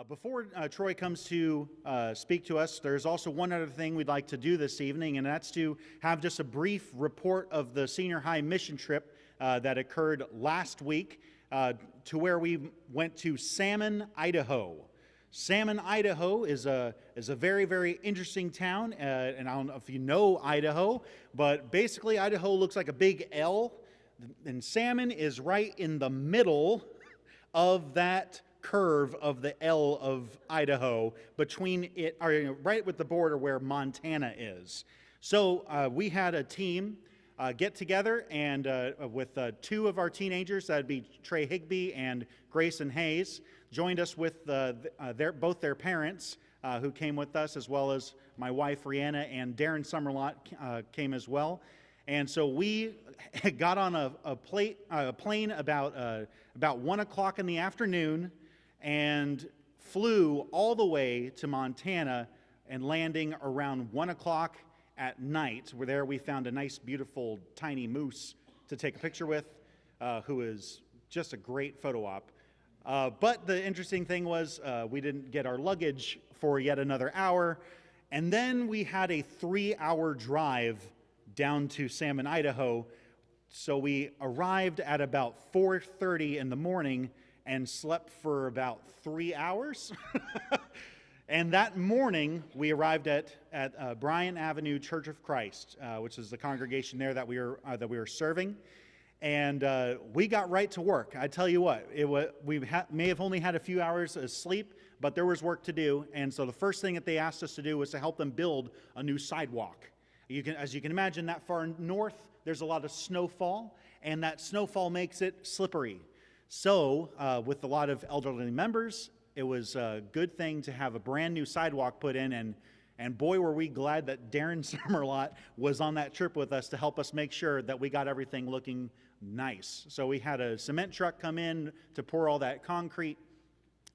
Before Troy comes to speak to us, there's also one other thing we'd like to do this evening, and that's to have just a brief report of the senior high mission trip that occurred last week to where we went to Salmon, Idaho. Salmon, Idaho is a very, very interesting town, and I don't know if you know Idaho, but basically Idaho looks like a big L, and Salmon is right in the middle of that curve of the L of Idaho, between it, or right with the border where Montana is. So we had a team get together, and with two of our teenagers, that'd be Trey Higbee and Grayson Hayes, joined us with both their parents who came with us, as well as my wife Rihanna and Darren Summerlot came as well. And so we got on a plane about 1 o'clock in the afternoon and flew all the way to Montana, and landing around 1 o'clock at night. Where there we found a nice, beautiful, tiny moose to take a picture with, who is just a great photo op. But the interesting thing was we didn't get our luggage for yet another hour, and then we had a 3-hour drive down to Salmon, Idaho. So we arrived at about 4:30 in the morning and slept for about 3 hours. And that morning, we arrived at Bryan Avenue Church of Christ, which is the congregation there that we were serving. And we got right to work. I tell you what, we may have only had a few hours of sleep, but there was work to do. And so the first thing that they asked us to do was to help them build a new sidewalk. As you can imagine, that far north, there's a lot of snowfall, and that snowfall makes it slippery. So, with a lot of elderly members, it was a good thing to have a brand new sidewalk put in, and boy, were we glad that Darren Summerlot was on that trip with us to help us make sure that we got everything looking nice. So we had a cement truck come in to pour all that concrete,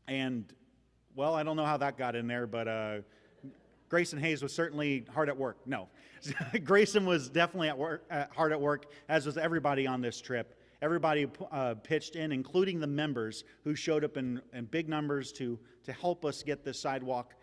and, well, I don't know how that got in there, but Grayson Hayes was certainly hard at work. No, Grayson was definitely hard at work, as was everybody on this trip. Everybody pitched in, including the members who showed up in big numbers to help us get this sidewalk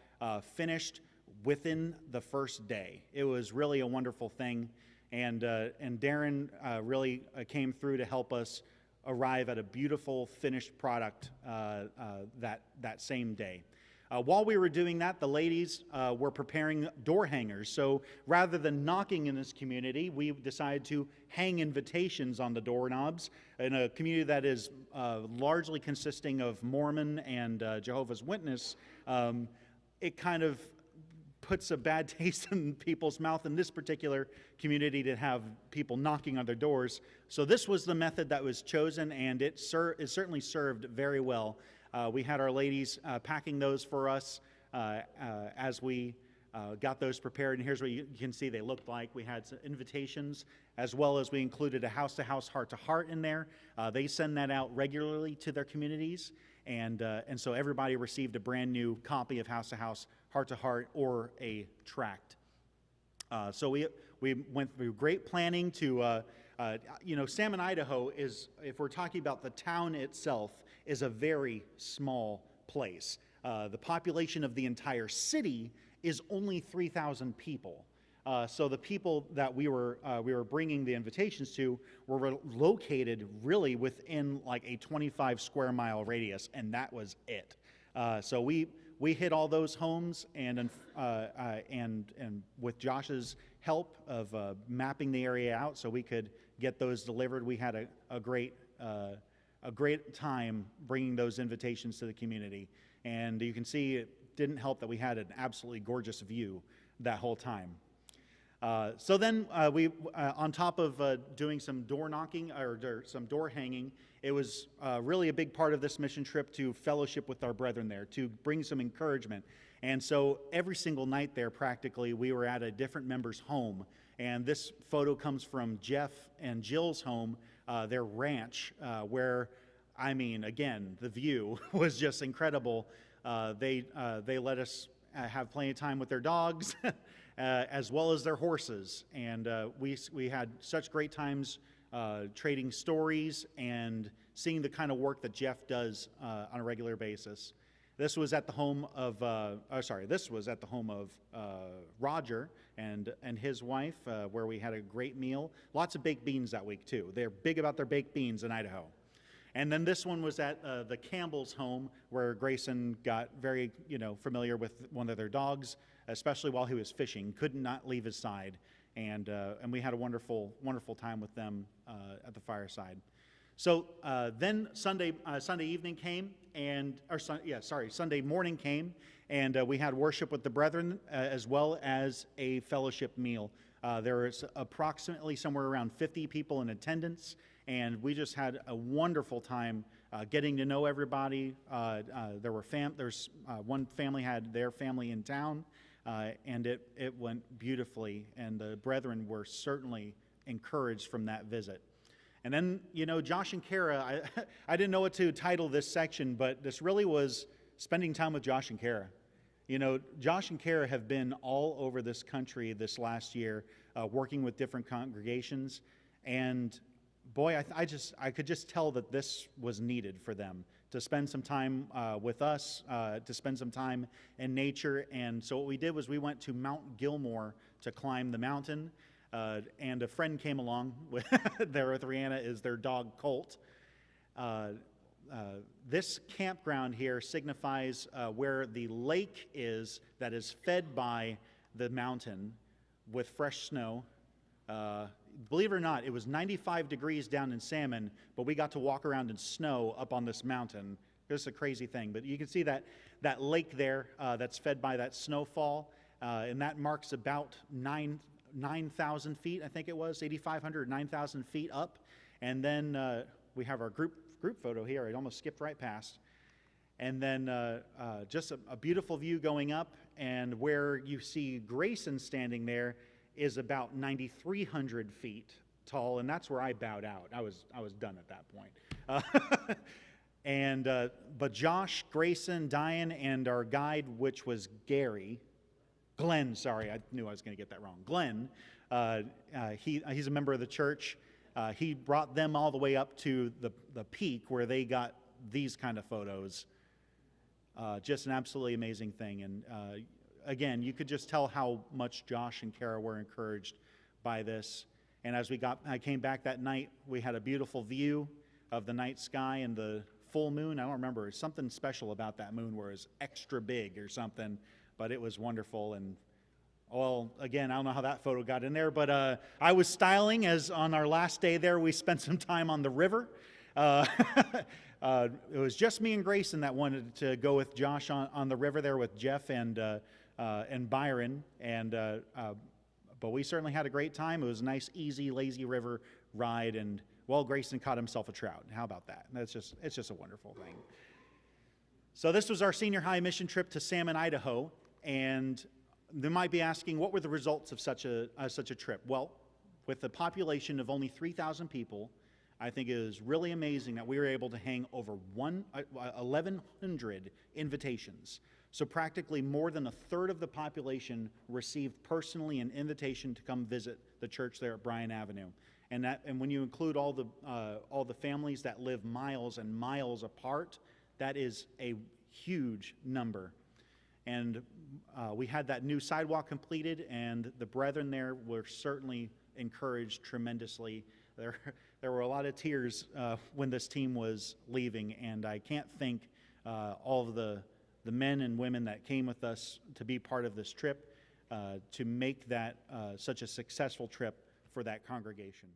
finished within the first day. It was really a wonderful thing, and Darren really came through to help us arrive at a beautiful finished product that same day. While we were doing that, the ladies were preparing door hangers. So rather than knocking in this community, we decided to hang invitations on the doorknobs. In a community that is largely consisting of Mormon and Jehovah's Witness, it kind of puts a bad taste in people's mouth in this particular community to have people knocking on their doors. So this was the method that was chosen, and it certainly served very well. We had our ladies packing those for us as we got those prepared, and here's what you can see they looked like. We had some invitations, as well as we included a house-to-house, heart-to-heart in there. They send that out regularly to their communities, and so everybody received a brand new copy of house-to-house, heart-to-heart, or a tract. So we went through great planning to, Salmon, Idaho is, if we're talking about the town itself, is a very small place. The population of the entire city is only 3,000 people. So the people that we were bringing the invitations to were located really within like a 25 square mile radius, and that was it. So we hit all those homes, and with Josh's help of mapping the area out so we could get those delivered, we had a great time bringing those invitations to the community. And you can see it didn't help that we had an absolutely gorgeous view that whole time. So then we, on top of doing some door knocking or some door hanging, it was really a big part of this mission trip to fellowship with our brethren there, to bring some encouragement. And so every single night there, practically, we were at a different member's home. And this photo comes from Jeff and Jill's home, their ranch, where, I mean, again, the view was just incredible. They let us have plenty of time with their dogs, as well as their horses. And we had such great times trading stories and seeing the kind of work that Jeff does on a regular basis. This was at the home of, this was at the home of Roger and his wife, where we had a great meal. Lots of baked beans that week too. They're big about their baked beans in Idaho. And then this one was at the Campbell's home, where Grayson got very, familiar with one of their dogs, especially while he was fishing. Could not leave his side, and we had a wonderful, wonderful time with them at the fireside. So then Sunday evening came, Sunday morning came, and we had worship with the brethren as well as a fellowship meal. There was approximately somewhere around 50 people in attendance, and we just had a wonderful time getting to know everybody. There's one family had their family in town, and it went beautifully, and the brethren were certainly encouraged from that visit. And then, Josh and Kara, I didn't know what to title this section, but this really was spending time with Josh and Kara. Josh and Kara have been all over this country this last year, working with different congregations, and boy, I could just tell that this was needed for them, to spend some time with us, to spend some time in nature. And so what we did was we went to Mount Gilmore to climb the mountain. And a friend came along there with Rihanna, is their dog Colt. This campground here signifies where the lake is that is fed by the mountain with fresh snow. Believe it or not, it was 95 degrees down in Salmon, but we got to walk around in snow up on this mountain. It's a crazy thing, but you can see that lake there that's fed by that snowfall, and that marks about 9,000 feet, I think it was, 8,500, 9,000 feet up. And then we have our group photo here. I almost skipped right past. And then just a beautiful view going up, and where you see Grayson standing there is about 9,300 feet tall, and that's where I bowed out. I was done at that point. But Josh, Grayson, Diane, and our guide, which was Glenn, sorry, I knew I was going to get that wrong. Glenn, he's a member of the church. He brought them all the way up to the peak where they got these kind of photos. Just an absolutely amazing thing. And again, you could just tell how much Josh and Kara were encouraged by this. And as I came back that night, we had a beautiful view of the night sky and the full moon. I don't remember, something special about that moon where it was extra big or something. But it was wonderful. And, well, again, I don't know how that photo got in there, but I was styling, as on our last day there, we spent some time on the river. It was just me and Grayson that wanted to go with Josh on the river there with Jeff and Byron. But we certainly had a great time. It was a nice, easy, lazy river ride. And, well, Grayson caught himself a trout. How about that? It's just a wonderful thing. So this was our senior high mission trip to Salmon, Idaho. And they might be asking, what were the results of such a trip? Well, with a population of only 3,000 people, I think it is really amazing that we were able to hang over 1,100 invitations. So practically more than a third of the population received personally an invitation to come visit the church there at Bryan Avenue. And when you include all the families that live miles and miles apart, that is a huge number. And we had that new sidewalk completed, and the brethren there were certainly encouraged tremendously. There were a lot of tears when this team was leaving, and I can't thank all of the men and women that came with us to be part of this trip to make that such a successful trip for that congregation.